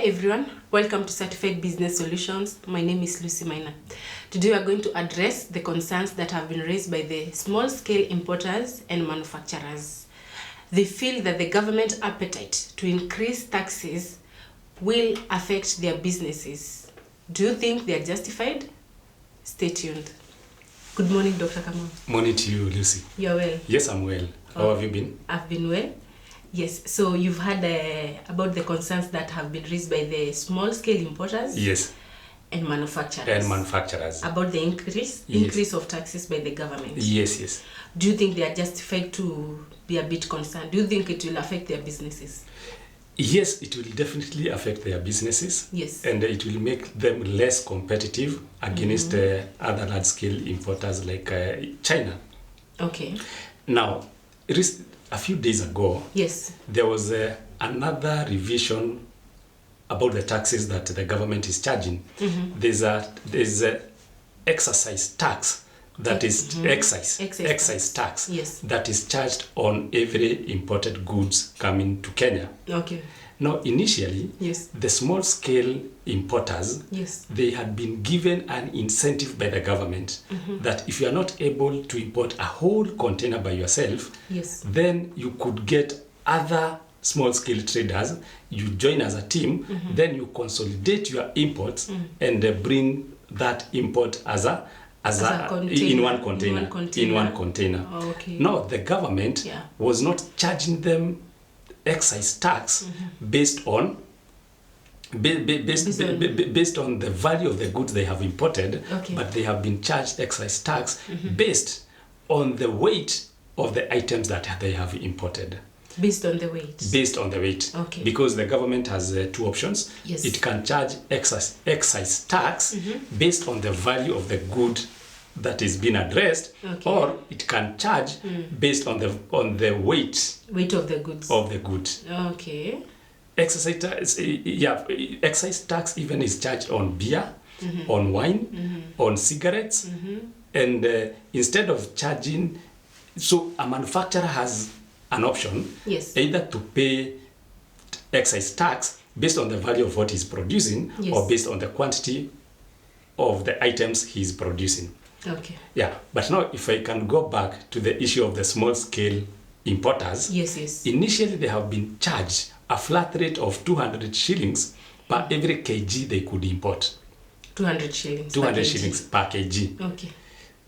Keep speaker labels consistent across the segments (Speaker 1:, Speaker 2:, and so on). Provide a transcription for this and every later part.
Speaker 1: everyone, welcome to Certified Business Solutions. My name is Lucy Maina. Today we are going to address the concerns that have been raised by the small-scale importers and manufacturers. They feel that the government appetite to increase taxes will affect their businesses. Do you think they are justified? Stay tuned. Good morning, Dr. Kamau.
Speaker 2: Morning to you, Lucy.
Speaker 1: You're well?
Speaker 2: Yes, I'm well. How have you been?
Speaker 1: I've been well. Yes, so you've heard about the concerns that have been raised by the small-scale importers.
Speaker 2: Yes.
Speaker 1: And manufacturers. About the increase of taxes by the government.
Speaker 2: Yes.
Speaker 1: Do you think they are justified to be a bit concerned? Do you think it will affect their businesses?
Speaker 2: Yes, it will definitely affect their businesses.
Speaker 1: Yes.
Speaker 2: And it will make them less competitive against other large-scale importers like China.
Speaker 1: Okay.
Speaker 2: Now, a few days ago,
Speaker 1: yes,
Speaker 2: there was another revision about the taxes that the government is charging. There's a excise tax that is excise tax that is charged on every imported goods coming to Kenya.
Speaker 1: Okay.
Speaker 2: Now, initially, the small-scale importers, they had been given an incentive by the government that if you are not able to import a whole container by yourself, then you could get other small-scale traders, you join as a team, then you consolidate your imports and bring that import in one container.
Speaker 1: Oh, okay.
Speaker 2: Now, the government was not charging them excise tax based on the value of the goods they have imported, but they have been charged excise tax based on the weight of the items that they have imported.
Speaker 1: Based on the weight.
Speaker 2: Based on the weight.
Speaker 1: Okay.
Speaker 2: Because the government has two options.
Speaker 1: Yes.
Speaker 2: It can charge excise tax based on the value of the good that is being addressed, or it can charge based on the weight
Speaker 1: of the goods. Okay.
Speaker 2: Excise tax even is charged on beer, on wine, on cigarettes, and instead of charging, so a manufacturer has an option either to pay excise tax based on the value of what he's producing or based on the quantity of the items he's producing.
Speaker 1: Okay.
Speaker 2: Yeah, but now if I can go back to the issue of the small-scale importers, initially they have been charged a flat rate of 200 shillings per every kg they could import.
Speaker 1: 200 shillings.
Speaker 2: 200 shillings per kg.
Speaker 1: Okay.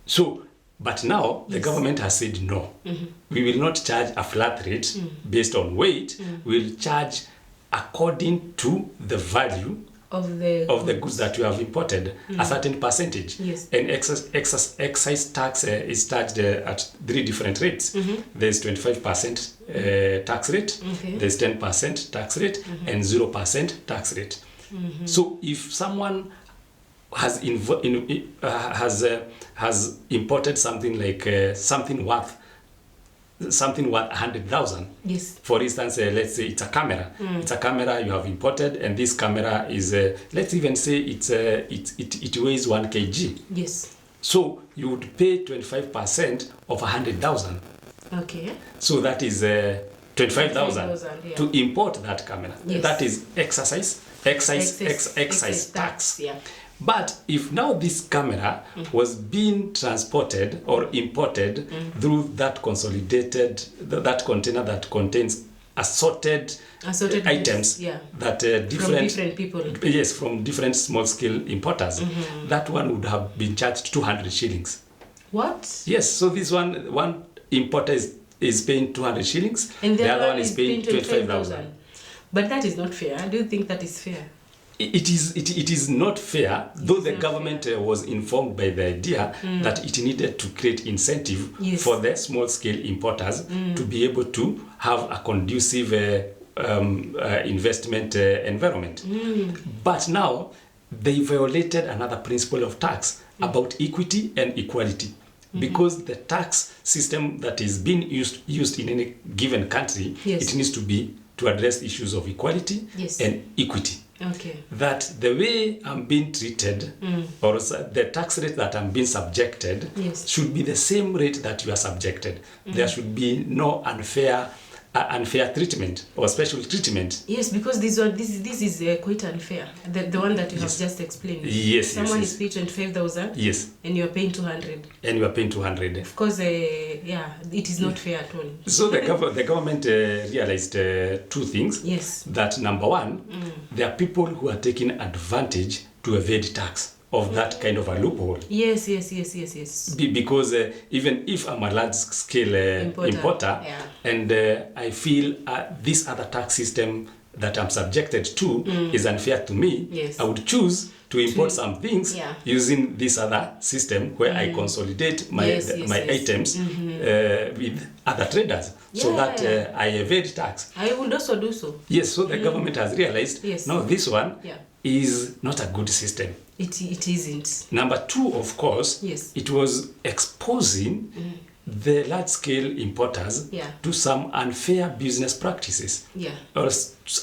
Speaker 2: So, but now the government has said no. We will not charge a flat rate based on weight. We will charge according to the value of the goods that you have imported, a certain percentage. And excise tax is charged at three different rates. There's 25% tax rate, there's 10% tax rate, and 0% tax rate. So if someone has imported something like something worth 100,000. For instance, let's say it's a camera. It's a camera you have imported, and this camera is let's even say it weighs 1 kg. So you would pay 25% of 100,000.
Speaker 1: Okay.
Speaker 2: So that is 25,000 to import that camera. That is excise tax. But if now this camera was being transported or imported through that consolidated, that container that contains assorted items that
Speaker 1: from different people.
Speaker 2: Yes, from different small-scale importers, that one would have been charged 200 shillings.
Speaker 1: What?
Speaker 2: Yes, so this one importer is paying 200 shillings, and the other one is paying 25,000.
Speaker 1: But that is not fair. I don't think that is fair.
Speaker 2: It is not fair, though the government was informed by the idea that it needed to create incentive for the small-scale importers to be able to have a conducive investment environment. But now, they violated another principle of tax about equity and equality. Because the tax system that is being used in any given country, it needs to be to address issues of equality and equity.
Speaker 1: Okay.
Speaker 2: That the way I'm being treated or the tax rate that I'm being subjected should be the same rate that you are subjected. There should be no unfair unfair treatment or special treatment.
Speaker 1: Yes, because this is quite unfair. The one that you have just explained.
Speaker 2: Yes,
Speaker 1: Someone
Speaker 2: yes.
Speaker 1: is paid 25,000.
Speaker 2: Yes.
Speaker 1: And you are paying 200.
Speaker 2: And you are paying 200.
Speaker 1: Of course, yeah, it is not fair at all.
Speaker 2: So the government realized two things.
Speaker 1: Yes.
Speaker 2: That number one, there are people who are taking advantage to evade tax of that kind of a loophole.
Speaker 1: Yes.
Speaker 2: Because even if I'm a large scale importer
Speaker 1: yeah.
Speaker 2: and I feel this other tax system that I'm subjected to is unfair to me,
Speaker 1: yes.
Speaker 2: I would choose to import some things
Speaker 1: yeah.
Speaker 2: using this other system where I consolidate my items with other traders so that I evade tax.
Speaker 1: I would also do so.
Speaker 2: Yes, so the government has realized now this one is not a good system.
Speaker 1: It isn't.
Speaker 2: Number two, of course, it was exposing the large-scale importers to some unfair business practices or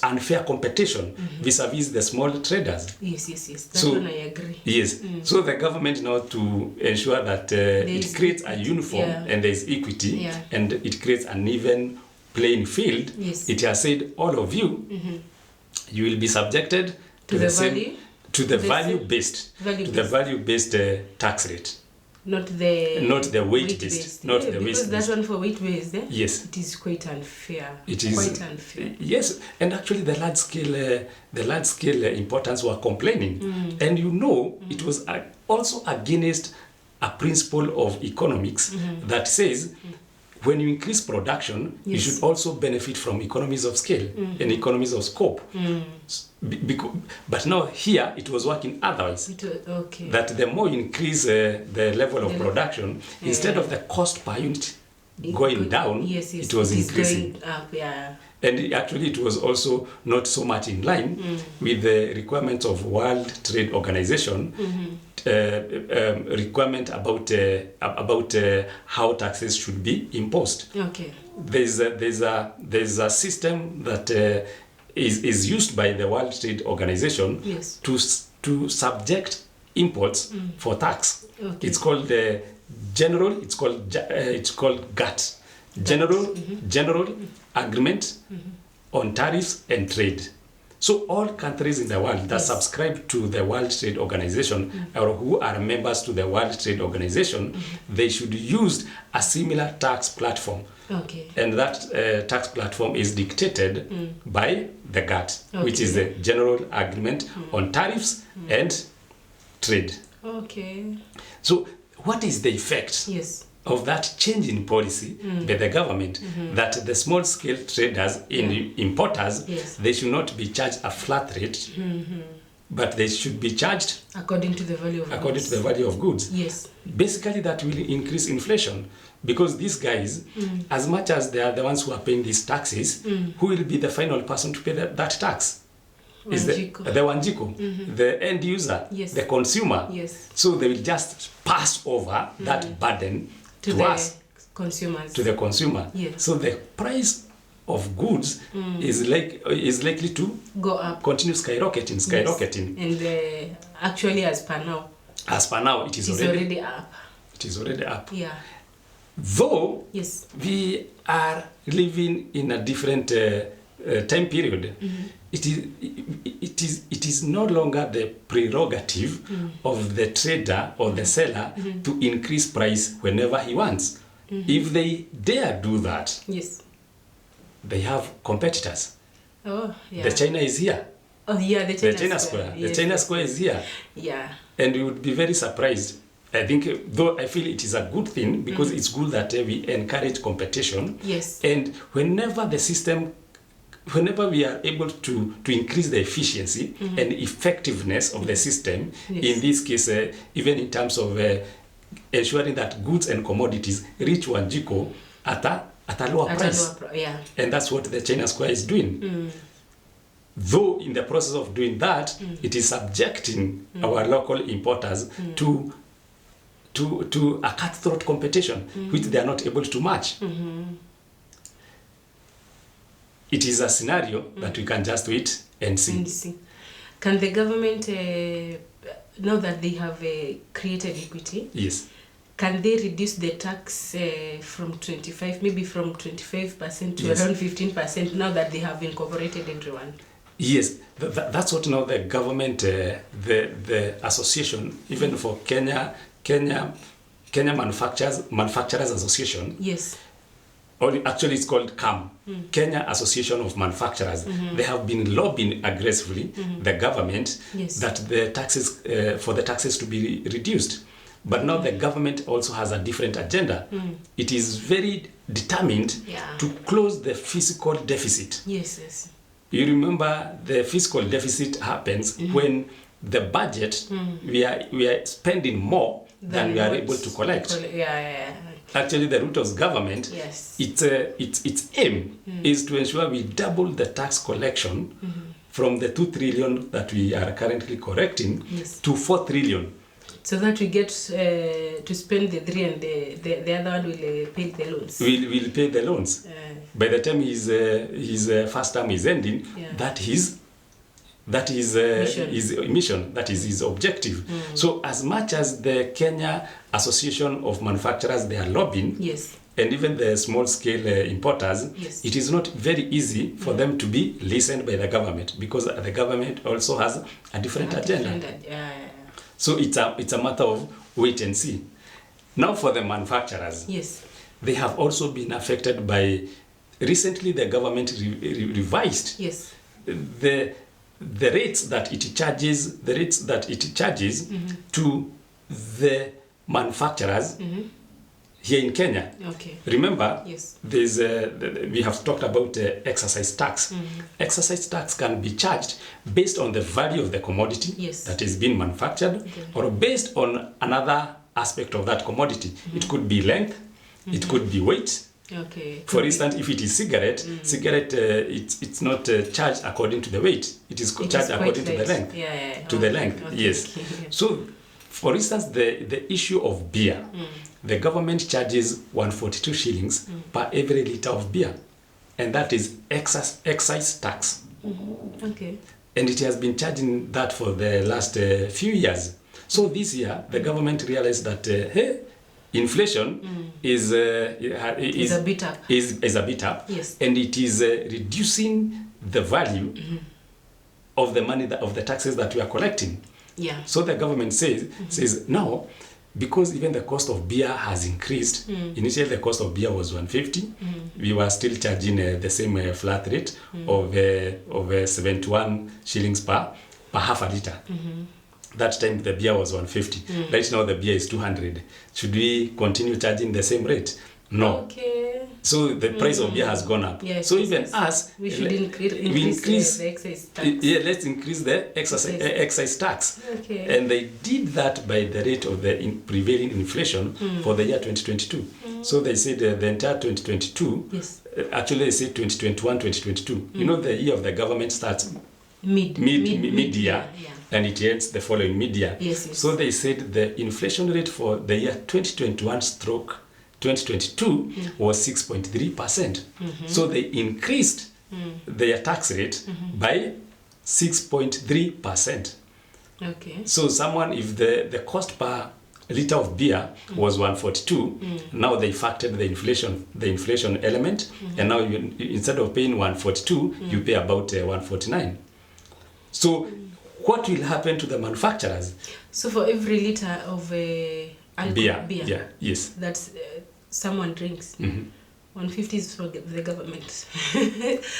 Speaker 2: unfair competition vis-a-vis the small traders.
Speaker 1: Yes. That one I agree.
Speaker 2: Yes. So the government now to ensure that it creates a uniform and there is equity and it creates an even playing field, it has said all of you, you will be subjected to the same... To the value-based tax rate.
Speaker 1: Not the
Speaker 2: weight-based. Not the weight-based.
Speaker 1: Because that one for weight-based,
Speaker 2: yes,
Speaker 1: it is quite unfair.
Speaker 2: It is
Speaker 1: quite unfair.
Speaker 2: Yes, and actually the large-scale importers were complaining, and it was also against a principle of economics that says. When you increase production, you should also benefit from economies of scale and economies of scope. But now here, it was working otherwise. That the more you increase the level of production, instead of the cost per unit going down, it was increasing.
Speaker 1: Going up,
Speaker 2: And actually, it was also not so much in line with the requirements of World Trade Organization requirement about how taxes should be imposed.
Speaker 1: Okay.
Speaker 2: There's a system that is used by the World Trade Organization to subject imports for tax. Okay. It's called it's called GATT. General Agreement on Tariffs and Trade. So all countries in the world that subscribe to the World Trade Organization or who are members to the World Trade Organization, they should use a similar tax platform.
Speaker 1: Okay.
Speaker 2: And that tax platform is dictated by the GATT, which is the General Agreement on Tariffs and Trade.
Speaker 1: Okay.
Speaker 2: So what is the effect of that change in policy by the government that the small-scale traders and importers, they should not be charged a flat rate, but they should be charged
Speaker 1: according to the value of goods. Yes.
Speaker 2: Basically, that will increase inflation because these guys, as much as they are the ones who are paying these taxes, who will be the final person to pay that tax? Is the Wanjiko, the end user, the consumer.
Speaker 1: Yes.
Speaker 2: So they will just pass over that burden to us,
Speaker 1: consumers.
Speaker 2: To the consumer.
Speaker 1: Yes.
Speaker 2: So the price of goods is likely to
Speaker 1: go up,
Speaker 2: continue skyrocketing.
Speaker 1: And actually, as per now,
Speaker 2: it is already
Speaker 1: up.
Speaker 2: It is already up.
Speaker 1: Yeah.
Speaker 2: Though we are living in a different time period, it is no longer the prerogative of the trader or the seller to increase price whenever he wants. If they dare do that, they have competitors.
Speaker 1: Oh, yeah.
Speaker 2: The China is here.
Speaker 1: Oh, yeah, the China
Speaker 2: Square.
Speaker 1: Yes,
Speaker 2: the China Square is here.
Speaker 1: Yeah.
Speaker 2: And you would be very surprised. I think, though I feel it is a good thing because it's good that we encourage competition.
Speaker 1: Yes.
Speaker 2: And whenever we are able to increase the efficiency and effectiveness of the system, in this case, even in terms of ensuring that goods and commodities reach Wanjiko at a lower price. And that's what the China Square is doing. Though in the process of doing that, it is subjecting our local importers to a cutthroat competition, which they are not able to match. It is a scenario that we can just wait and see.
Speaker 1: Can the government, now that they have created equity, can they reduce the tax from 25% to
Speaker 2: Yes.
Speaker 1: around 15% now that they have incorporated everyone?
Speaker 2: Yes, that's what now the government, the association, even for Kenya Manufacturers Association.
Speaker 1: Yes.
Speaker 2: Or actually it's called KAM, Kenya Association of Manufacturers. They have been lobbying aggressively the government
Speaker 1: Yes.
Speaker 2: that the taxes for the taxes to be reduced. But now the government also has a different agenda. It is very determined
Speaker 1: Yeah.
Speaker 2: to close the fiscal deficit.
Speaker 1: Yes, yes.
Speaker 2: You remember the fiscal deficit happens when the budget we are spending more than we are able to collect.
Speaker 1: Yeah.
Speaker 2: Actually, the Ruto's government,
Speaker 1: Yes.
Speaker 2: its aim is to ensure we double the tax collection from the 2 trillion that we are currently collecting
Speaker 1: Yes.
Speaker 2: to 4 trillion.
Speaker 1: So that we get to spend the 3 and the other one will pay the loans.
Speaker 2: We'll pay the loans. By the time his first term is ending,
Speaker 1: Yeah.
Speaker 2: that is
Speaker 1: Mission.
Speaker 2: his mission, that is his objective. So as much as the Kenya Association of Manufacturers, they are lobbying,
Speaker 1: Yes.
Speaker 2: and even the small scale importers,
Speaker 1: Yes.
Speaker 2: it is not very easy for them to be listened by the government, because the government also has a different agenda. So it's a matter of wait and see. Now for the manufacturers,
Speaker 1: Yes.
Speaker 2: they have also been affected by, recently the government revised
Speaker 1: Yes.
Speaker 2: the rates that it charges, to the manufacturers here in Kenya.
Speaker 1: Okay.
Speaker 2: Remember,
Speaker 1: Yes.
Speaker 2: there's we have talked about excise tax. Excise tax can be charged based on the value of the commodity
Speaker 1: Yes.
Speaker 2: that is being manufactured, or based on another aspect of that commodity. It could be length, it could be weight.
Speaker 1: Okay.
Speaker 2: For instance, if it is cigarette, it's not charged according to the weight. It is
Speaker 1: It
Speaker 2: charged
Speaker 1: is
Speaker 2: according to
Speaker 1: quite
Speaker 2: the
Speaker 1: light.
Speaker 2: length.
Speaker 1: Yeah.
Speaker 2: To the length,
Speaker 1: Okay.
Speaker 2: yes.
Speaker 1: Okay.
Speaker 2: So, for instance, the issue of beer, the government charges 142 shillings per every liter of beer, and that is excise tax.
Speaker 1: Okay.
Speaker 2: And it has been charging that for the last few years. So this year, the government realized that hey, inflation is
Speaker 1: a bit up.
Speaker 2: Is a bit up,
Speaker 1: Yes.
Speaker 2: and it is reducing the value of the money of the taxes that we are collecting.
Speaker 1: Yeah.
Speaker 2: So the government says now, because even the cost of beer has increased. Initially, the cost of beer was 150. We were still charging the same flat rate of 71 shillings per half a liter. That time the beer was 150. Right now the beer is 200. Should we continue charging the same rate? No.
Speaker 1: Okay.
Speaker 2: So the price of beer has gone up.
Speaker 1: Yes,
Speaker 2: so
Speaker 1: yes,
Speaker 2: even
Speaker 1: yes.
Speaker 2: us,
Speaker 1: We should increase the excise tax.
Speaker 2: Yeah, let's increase the excise tax.
Speaker 1: Okay.
Speaker 2: And they did that by the rate of the prevailing inflation for the year 2022. So they said the entire 2022,
Speaker 1: Yes.
Speaker 2: actually they said 2021, 2022. You know, the year of the government starts
Speaker 1: Mid-year.
Speaker 2: year, and it ends the following mid-year.
Speaker 1: Yes, yes.
Speaker 2: So they said the inflation rate for the year 2021/2022 was 6.3%. So they increased their tax rate by 6.3%.
Speaker 1: Okay.
Speaker 2: So someone, if the cost per liter of beer was 142, now they factored the inflation element, and now instead of paying 142, you pay about 149. So what will happen to the manufacturers?
Speaker 1: So for every liter of alcohol,
Speaker 2: Beer.
Speaker 1: beer
Speaker 2: Yeah, yes.
Speaker 1: that someone drinks, 150 is for the government.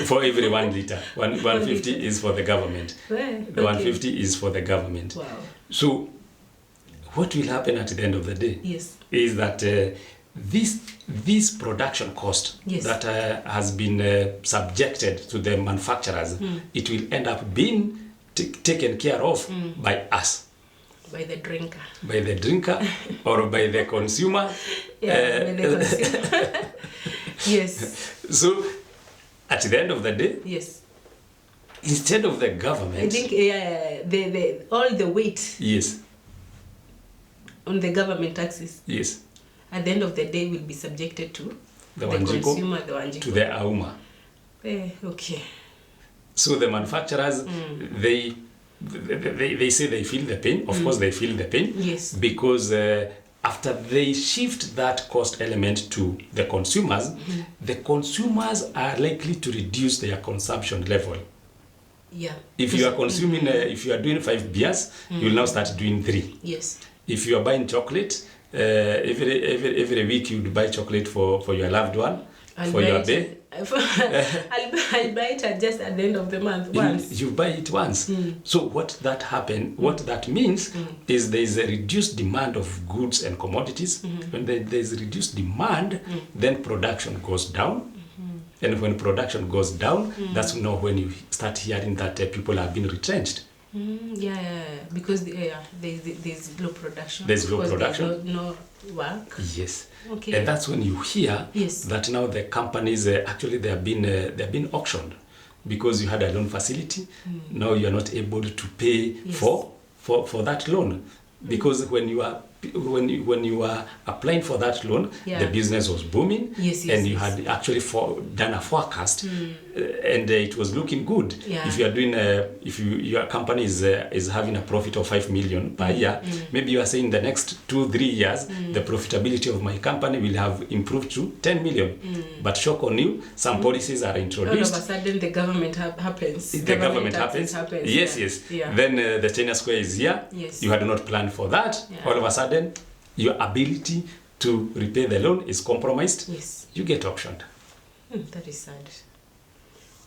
Speaker 2: For every 1 liter. 150 is for the government.
Speaker 1: Well,
Speaker 2: The 150 is for the government.
Speaker 1: Wow.
Speaker 2: So what will happen at the end of the day?
Speaker 1: Yes.
Speaker 2: Is that this production cost
Speaker 1: Yes.
Speaker 2: that has been subjected to the manufacturers, it will end up being taken care of by us,
Speaker 1: By the drinker.
Speaker 2: by the drinker or by the consumer.
Speaker 1: Yeah, by the consumer. Yes.
Speaker 2: So at the end of the day,
Speaker 1: Yes.
Speaker 2: instead of the
Speaker 1: I
Speaker 2: government,
Speaker 1: think all the weight
Speaker 2: yes,
Speaker 1: on the government taxes
Speaker 2: yes,
Speaker 1: at the end of the day will be subjected to
Speaker 2: the
Speaker 1: consumer,
Speaker 2: Wanjiko
Speaker 1: the Wanjiko.
Speaker 2: to the Auma.
Speaker 1: Okay.
Speaker 2: So the manufacturers, they say they feel the pain. Of course, they feel the pain.
Speaker 1: Yes.
Speaker 2: Because after they shift that cost element to the consumers, the consumers are likely to reduce their consumption level.
Speaker 1: Yeah.
Speaker 2: If you are consuming, if you are doing 5 beers, you will now start doing 3.
Speaker 1: Yes.
Speaker 2: If you are buying chocolate, every week you would buy chocolate for your loved one, for your day.
Speaker 1: I'll buy it just at the end of the month once.
Speaker 2: You buy it once. So what that means is there is a reduced demand of goods and commodities. When there is reduced demand, then production goes down. And when production goes down, that's now when you start hearing that people have been retrenched.
Speaker 1: Because there's low production.
Speaker 2: There's low production.
Speaker 1: There's no work.
Speaker 2: Yes.
Speaker 1: Okay.
Speaker 2: And that's when you hear
Speaker 1: Yes.
Speaker 2: that now the companies actually they have been auctioned because you had a loan facility. Now you are not able to pay for that loan because when you are applying for that loan, the business was booming, and you had actually done a forecast, and it was looking good. If you are doing if your company is having a profit of 5 million per year, maybe you are saying the next 2-3 years the profitability of my company will have improved to 10 million. But shock on you, some policies are introduced.
Speaker 1: All of a sudden the government happens.
Speaker 2: The government happens. Yes. Then the China Square is here. You had not planned for that. All of a sudden your ability to repay the loan is compromised. You get auctioned.
Speaker 1: That is sad.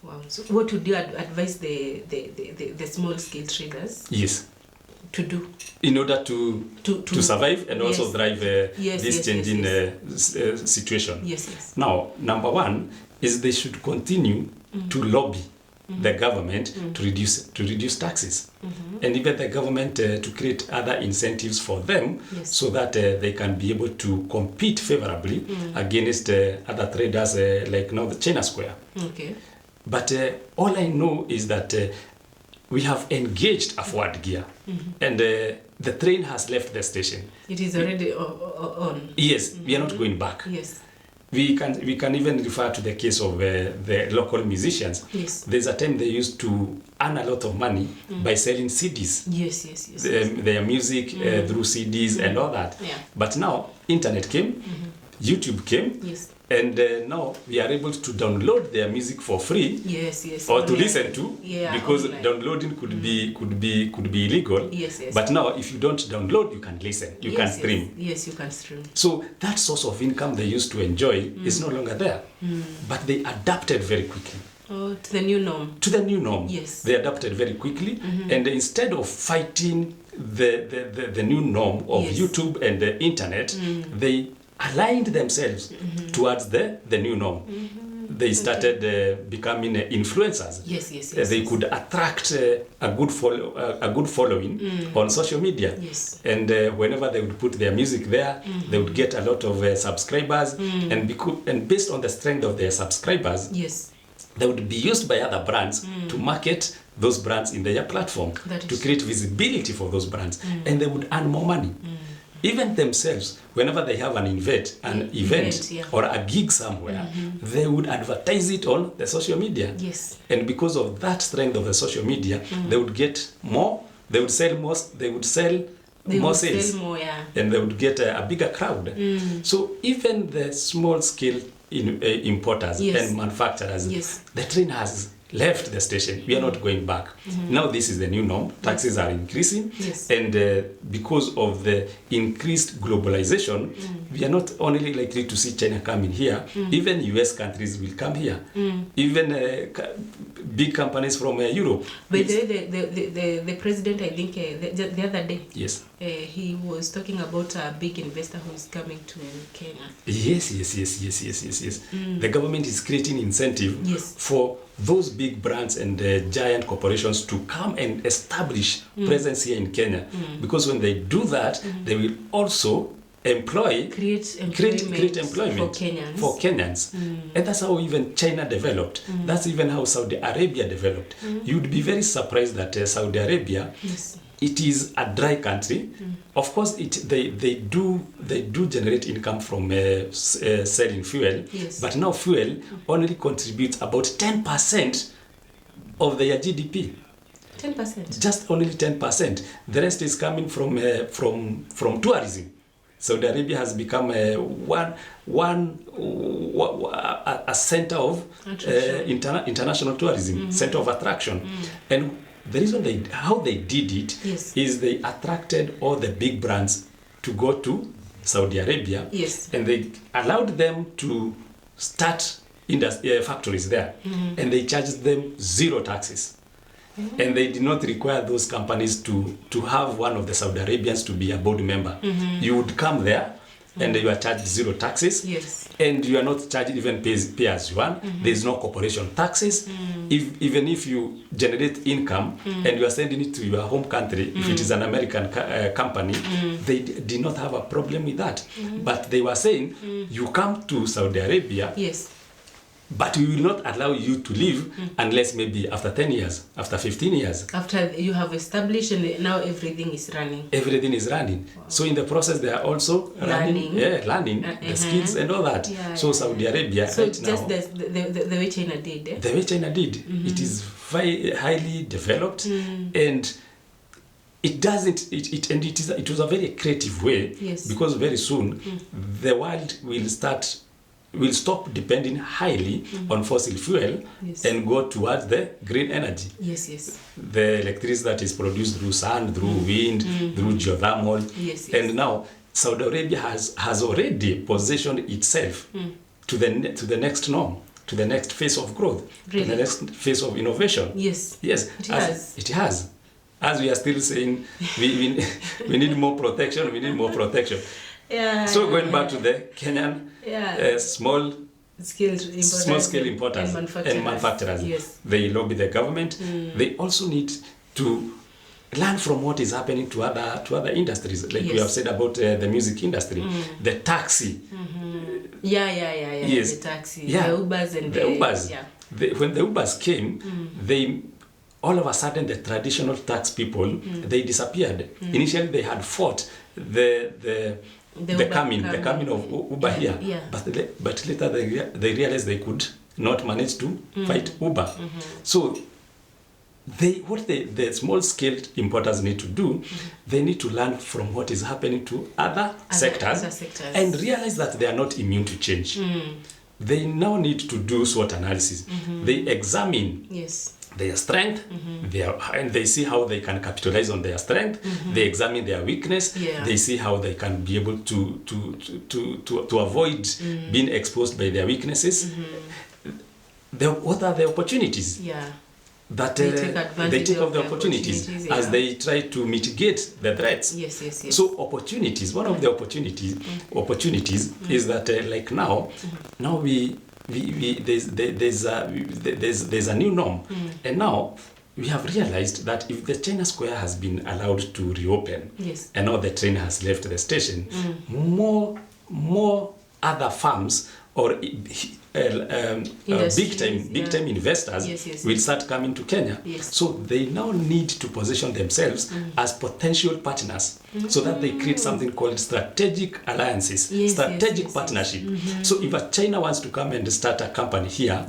Speaker 1: Wow. So what would you advise the small scale traders to do
Speaker 2: in order to survive and also drive this changing situation? Now, number one is they should continue to lobby the government to reduce taxes, and even the government to create other incentives for them so that they can be able to compete favorably against other traders like now the China Square. But all I know is that we have engaged a forward gear, and the train has left the station.
Speaker 1: It is already on.
Speaker 2: Yes, we are not going back. We can even refer to the case of the local musicians. There's a time they used to earn a lot of money by selling CDs. Their music through CDs and all that. But now internet came, YouTube came, and now we are able to download their music for free, or to listen to, because downloading could be illegal. But now if you don't download, you can listen, you can stream.
Speaker 1: You can stream.
Speaker 2: So that source of income they used to enjoy is no longer there. But they adapted very quickly.
Speaker 1: To the new norm.
Speaker 2: To the new norm. They adapted very quickly, and instead of fighting the new norm of YouTube and the internet, they aligned themselves towards the new norm. They started becoming influencers. They could attract a good following on social media. And whenever they would put their music there, they would get a lot of subscribers, and based on the strength of their subscribers, they would be used by other brands to market those brands in their platform, to create visibility for those brands, and they would earn more money. Even themselves, whenever they have an event or a gig somewhere, they would advertise it on the social media. And because of that strength of the social media, they would get more, they would sell more, they would sell more sales, and they would get a bigger crowd. So even the small scale importers and manufacturers, the train has left the station. We are not going back. Now this is the new norm. Taxes are increasing, and because of the increased globalization, we are not only likely to see China coming here, even US countries will come here, even big companies from Europe.
Speaker 1: But the president, I think the other day, he was talking about a big investor who is coming to Kenya.
Speaker 2: Yes. The government is creating incentive for those big brands and giant corporations to come and establish presence here in Kenya, because when they do that, they will also create employment for Kenyans. And that's how even China developed. That's even how Saudi Arabia developed. You'd be very surprised that Saudi Arabia, it is a dry country. Of course, they do generate income from selling fuel, but now fuel only contributes about 10% of their GDP. 10%. Just only 10%. The rest is coming from tourism. Saudi Arabia has become a center of international tourism, center of attraction. And the reason how they did it is they attracted all the big brands to go to Saudi Arabia, and they allowed them to start factories there, and they charged them zero taxes. And they did not require those companies to have one of the Saudi Arabians to be a board member. You would come there and you are charged zero taxes, and you are not charged even pay as you earn. There is no corporation taxes. Even if you generate income and you are sending it to your home country, if it is an American company, they did not have a problem with that. But they were saying, you come to Saudi Arabia, but we will not allow you to leave unless maybe after 10 years, after 15 years.
Speaker 1: After you have established and now everything is running.
Speaker 2: Everything is running. Wow. So in the process, they are also learning the skills and all that. So Saudi Arabia
Speaker 1: so
Speaker 2: right
Speaker 1: just
Speaker 2: now...
Speaker 1: the way China did.
Speaker 2: The way China did. It is very highly developed, and it doesn't, it was a very creative way, because very soon the world will stop depending highly on fossil fuel and go towards the green energy. The electricity that is produced through sun, through wind, through geothermal. And now Saudi Arabia has already positioned itself to the next norm, to the next phase of growth, to the next phase of innovation. It has. As we are still saying, we need more protection, So going back to the Kenyan small scale importers and manufacturers, they lobby the government. They also need to learn from what is happening to other industries, like we have said about the music industry, the taxi.
Speaker 1: The taxi, the Ubers and
Speaker 2: the Ubers. When the Ubers came, they all of a sudden the traditional tax people they disappeared. Initially they had fought the coming of Uber here, but later they realized they could not manage to fight Uber. So the small scale importers need to do, they need to learn from what is happening to other sectors and realize that they are not immune to change. They now need to do SWOT analysis. They examine their strength, and they see how they can capitalize on their strength. They examine their weakness. They see how they can be able to avoid being exposed by their weaknesses. What are the opportunities? That they take of the opportunities as they try to mitigate the threats. So opportunities. One of the opportunities is that like now there's a new norm, and now we have realized that if the China Square has been allowed to reopen, and now the train has left the station, more other firms or big time investors will start coming to Kenya. So they now need to position themselves as potential partners, so that they create something called strategic alliances, strategic partnership. So if a China wants to come and start a company here,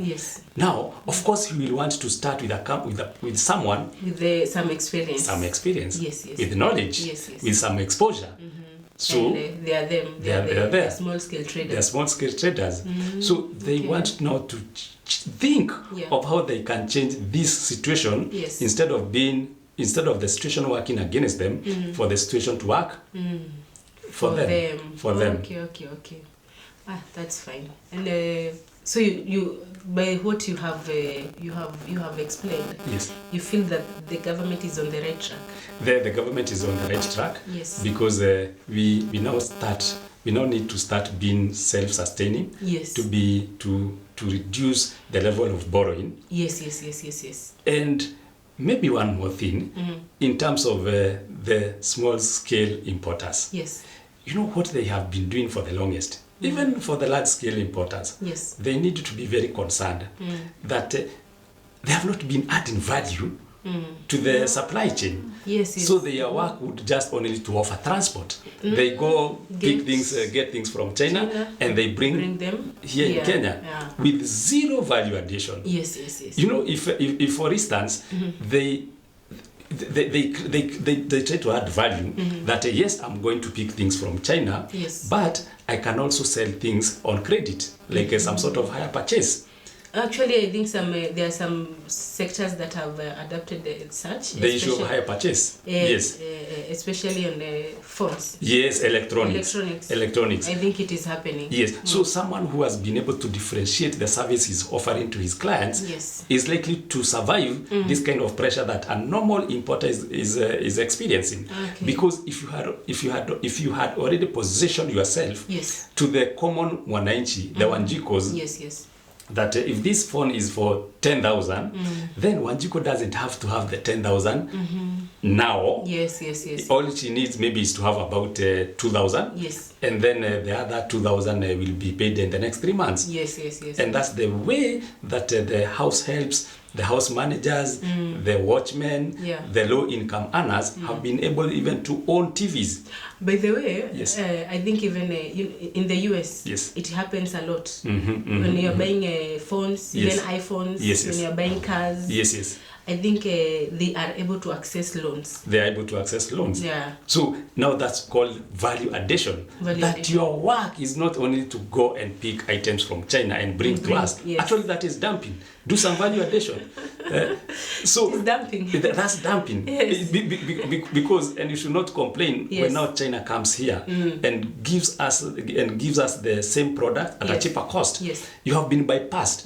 Speaker 2: now of course he will want to start with someone
Speaker 1: with some experience,
Speaker 2: with knowledge, with some exposure. So
Speaker 1: they are the small scale traders.
Speaker 2: They are small scale traders. So they want now to think of how they can change this situation, instead of the situation working against them, for the situation to work for them.
Speaker 1: Okay. That's fine. And so you by what you have explained, you feel that the government is on the right track.
Speaker 2: The government is on the right track, because we now need to start being self-sustaining, to reduce the level of borrowing. And maybe one more thing, in terms of the small scale importers. You know what they have been doing for the longest? Even for the large-scale importers, they need to be very concerned that they have not been adding value to the supply chain. So their work would just only to offer transport. They go get things from China and they bring them here in Kenya with zero value addition. You know, if for instance, they try to add value that yes, I'm going to pick things from China,
Speaker 1: Yes.
Speaker 2: but I can also sell things on credit, like some sort of hire purchase.
Speaker 1: Actually, I think there are some sectors that have adopted such.
Speaker 2: The issue of hire purchase. Yes.
Speaker 1: Especially on phones.
Speaker 2: Yes, electronics.
Speaker 1: I think it is happening.
Speaker 2: Yes. So someone who has been able to differentiate the service he's offering to his clients
Speaker 1: Yes.
Speaker 2: is likely to survive this kind of pressure that a normal importer is experiencing.
Speaker 1: Okay.
Speaker 2: Because if you had already positioned yourself
Speaker 1: Yes.
Speaker 2: to the common wananchi, the Wanjikos,
Speaker 1: Yes.
Speaker 2: that if this phone is for 10,000, then Wanjiko doesn't have to have the 10,000 now.
Speaker 1: Yes.
Speaker 2: All she needs maybe is to have about 2,000.
Speaker 1: Yes.
Speaker 2: And then the other 2,000 will be paid in the next 3 months.
Speaker 1: Yes.
Speaker 2: And that's the way that the house helps, the house managers, the watchmen,
Speaker 1: Yeah.
Speaker 2: the low-income earners have been able even to own TVs.
Speaker 1: By the way,
Speaker 2: Yes.
Speaker 1: I think even in the US,
Speaker 2: Yes.
Speaker 1: it happens a lot. When you're buying phones,
Speaker 2: Yes.
Speaker 1: even iPhones,
Speaker 2: Yes.
Speaker 1: when you're buying cars,
Speaker 2: Yes.
Speaker 1: I think they are able to access loans.
Speaker 2: They are able to access loans.
Speaker 1: Yeah.
Speaker 2: So now that's called value addition.
Speaker 1: Value
Speaker 2: that
Speaker 1: addition.
Speaker 2: your work is not only to go and pick items from China and bring to us.
Speaker 1: Yes.
Speaker 2: Actually, that is dumping. Do some value addition. So
Speaker 1: It's dumping.
Speaker 2: That's dumping.
Speaker 1: Yes.
Speaker 2: Because, and you should not complain
Speaker 1: Yes.
Speaker 2: when now China comes here and gives us the same product at a
Speaker 1: Yes.
Speaker 2: cheaper cost.
Speaker 1: Yes.
Speaker 2: You have been bypassed.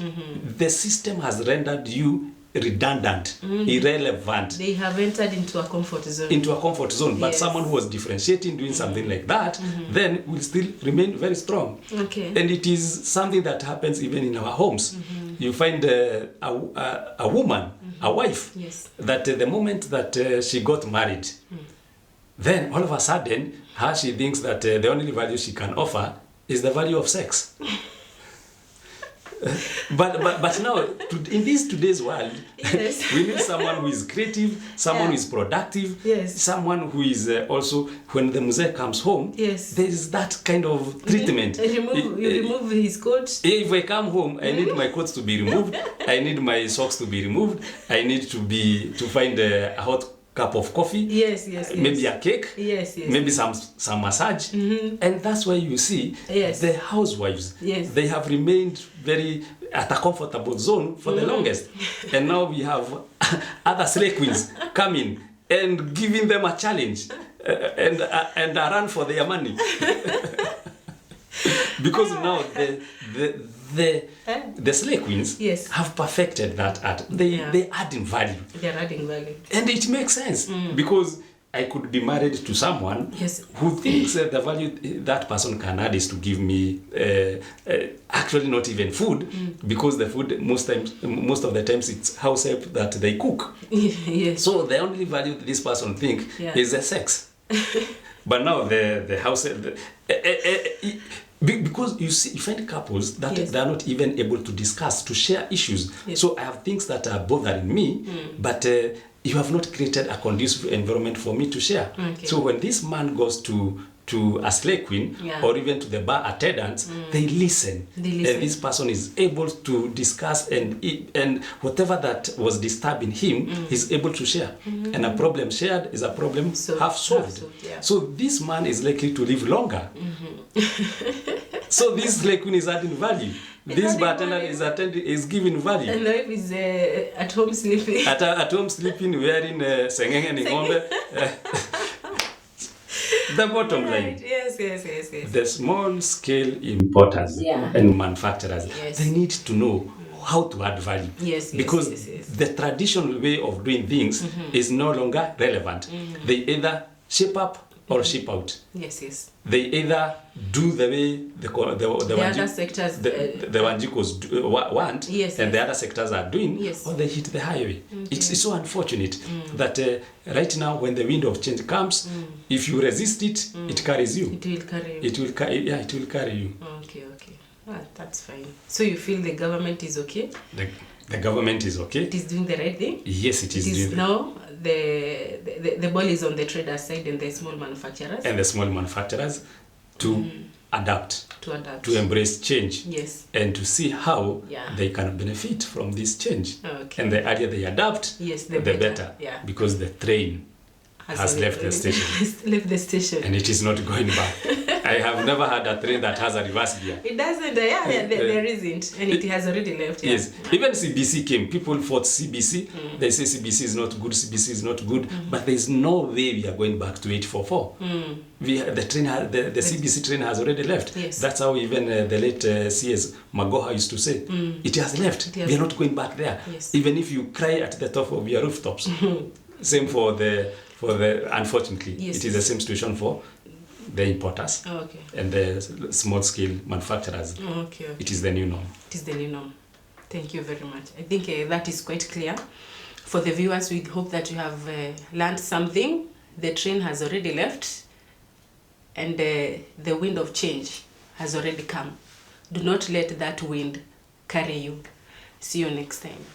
Speaker 2: The system has rendered you redundant, irrelevant,
Speaker 1: They have entered into a comfort zone.
Speaker 2: into a comfort zone. But
Speaker 1: Yes.
Speaker 2: someone who was differentiating, doing something like that, then will still remain very strong.
Speaker 1: Okay.
Speaker 2: And it is something that happens even in our homes. You find a woman, a wife,
Speaker 1: Yes.
Speaker 2: that the moment that she got married, then all of a sudden, she thinks that the only value she can offer is the value of sex. But now, in this today's world,
Speaker 1: Yes.
Speaker 2: we need someone who is creative, someone who is productive,
Speaker 1: Yes.
Speaker 2: someone who is also, when the mzee comes home,
Speaker 1: Yes.
Speaker 2: there is that kind of treatment.
Speaker 1: You remove his coat.
Speaker 2: If I come home, I need my clothes to be removed. I need my socks to be removed. I need to find a hot cup of coffee.
Speaker 1: Yes.
Speaker 2: Maybe a cake.
Speaker 1: Yes.
Speaker 2: Maybe some massage. And that's why you see
Speaker 1: Yes.
Speaker 2: the housewives.
Speaker 1: Yes.
Speaker 2: They have remained very at a comfortable zone for the longest. And now we have other slay queens coming and giving them a challenge and a run for their money. Because now the slay queens
Speaker 1: Yes.
Speaker 2: have perfected that art. They add in value.
Speaker 1: They're adding value.
Speaker 2: And it makes sense because I could be married to someone
Speaker 1: Yes.
Speaker 2: who thinks that the value that person can add is to give me actually not even food, because the food most of the times it's house help that they cook.
Speaker 1: Yes.
Speaker 2: So the only value that this person think is the sex. But now the house because you find couples that
Speaker 1: Yes.
Speaker 2: they are not even able to discuss, to share issues.
Speaker 1: Yes.
Speaker 2: So I have things that are bothering me, but you have not created a conducive environment for me to share.
Speaker 1: Okay.
Speaker 2: So when this man goes to a slay queen or even to the bar attendants, they listen. And this person is able to discuss and whatever that was disturbing him, he's able to share. And a problem shared is a problem half solved. So this man is likely to live longer. So this slay queen is adding value. This bartender is giving value.
Speaker 1: And the wife is at home sleeping.
Speaker 2: At home sleeping, wearing sengenge ni ng'ombe. The bottom line.
Speaker 1: Yes.
Speaker 2: The small scale importers and manufacturers, they need to know how to add value.
Speaker 1: Yes.
Speaker 2: Because the traditional way of doing things is no longer relevant. They either ship up or ship out.
Speaker 1: Yes.
Speaker 2: They either do the way the
Speaker 1: other sectors,
Speaker 2: the Wanjikos want, and the other sectors are doing, or they hit the highway. It's so unfortunate that right now, when the wind of change comes, if you resist it, it carries you.
Speaker 1: It will carry you.
Speaker 2: It will carry you.
Speaker 1: Okay. That's fine. So you feel the government is okay?
Speaker 2: The government is okay.
Speaker 1: It is doing the right thing?
Speaker 2: Yes, it is doing.
Speaker 1: Now the ball is on the trader side and the small manufacturers.
Speaker 2: And the small manufacturers to adapt,
Speaker 1: To adapt.
Speaker 2: to embrace change,
Speaker 1: Yes.
Speaker 2: and to see how
Speaker 1: Yeah.
Speaker 2: they can benefit from this change.
Speaker 1: Okay.
Speaker 2: And the earlier they adapt,
Speaker 1: Yes,
Speaker 2: the better.
Speaker 1: Yeah.
Speaker 2: Because the train has left the station.
Speaker 1: Left the station.
Speaker 2: And it is not going back. I have never had a train that has a reverse gear.
Speaker 1: It doesn't. There isn't, and it has already left. Yeah.
Speaker 2: Yes, even CBC came. People fought CBC. They say CBC is not good. CBC is not good. But there is no way we are going back to 844. The train, the CBC train has already left.
Speaker 1: Yes.
Speaker 2: That's how even the late CS Magoha used to say, it has left. We are not going back there.
Speaker 1: Yes.
Speaker 2: Even if you cry at the top of your rooftops. Same for the unfortunately,
Speaker 1: Yes.
Speaker 2: it is the same situation for the importers
Speaker 1: Okay.
Speaker 2: and the small scale manufacturers.
Speaker 1: Okay.
Speaker 2: It is the new norm.
Speaker 1: It is the new norm. Thank you very much. I think that is quite clear. For the viewers, we hope that you have learned something. The train has already left, and the wind of change has already come. Do not let that wind carry you. See you next time.